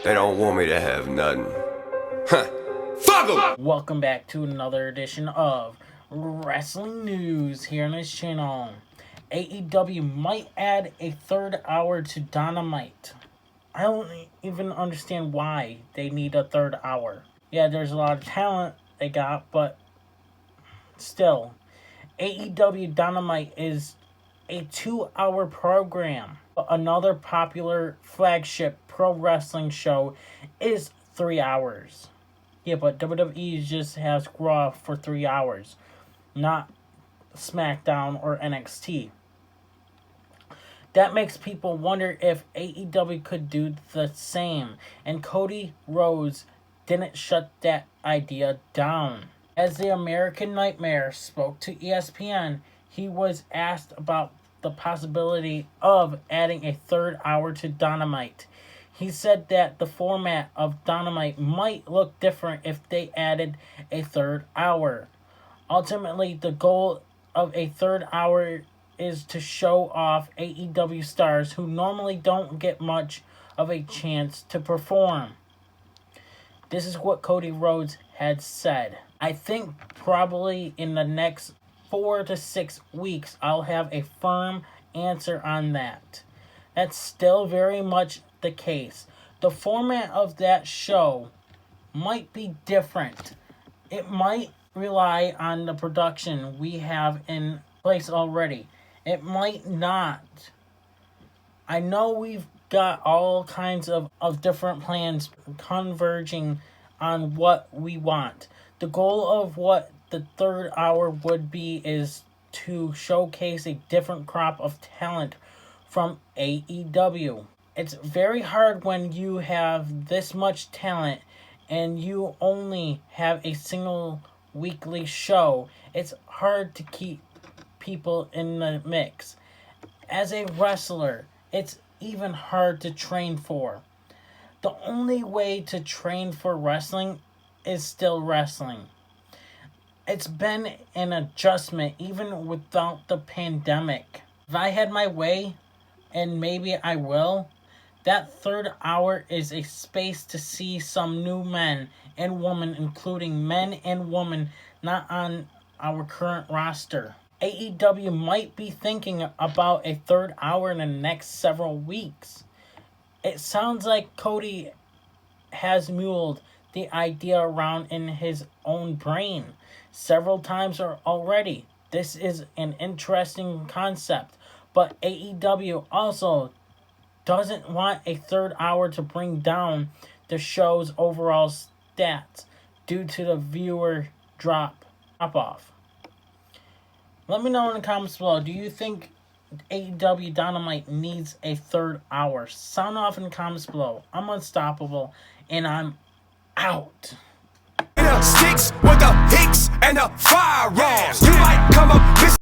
They don't want me to have nothing. Huh. Fuck 'em! Welcome back to another edition of Wrestling News here on this channel. AEW might add a third hour to Dynamite. I don't even understand why they need a third hour. Yeah, there's a lot of talent they got, but still. AEW Dynamite is a 2-hour program. Another popular flagship pro wrestling show is 3 hours. Yeah, but WWE just has Raw for 3 hours, not SmackDown or NXT. That makes people wonder if AEW could do the same, and Cody Rhodes didn't shut that idea down. As the American Nightmare spoke to ESPN, he was asked about the possibility of adding a third hour to Dynamite. He said that the format of Dynamite might look different if they added a third hour. Ultimately, the goal of a third hour is to show off AEW stars who normally don't get much of a chance to perform. This is what Cody Rhodes had said. I think probably in the next 4 to 6 weeks, I'll have a firm answer on that. That's still very much the case. The format of that show might be different. It might rely on the production we have in place already. It might not. I know we've got all kinds of different plans converging on what we want. The goal of what the third hour would be is to showcase a different crop of talent from AEW. It's very hard when you have this much talent and you only have a single weekly show. It's hard to keep people in the mix. As a wrestler, it's even hard to train for. The only way to train for wrestling is still wrestling. It's been an adjustment even without the pandemic. If I had my way, and maybe I will, that third hour is a space to see some new men and women, including men and women not on our current roster. AEW might be thinking about a third hour in the next several weeks. It sounds like Cody has muled the idea around in his own brain several times already. This is an interesting concept, but AEW also doesn't want a third hour to bring down the show's overall stats due to the viewer drop off. Let me know in the comments below, do you think AEW Dynamite needs a third hour? Sound off in the comments below. I'm unstoppable, and I'm out. Sticks with the hicks and the firearms. You might come up.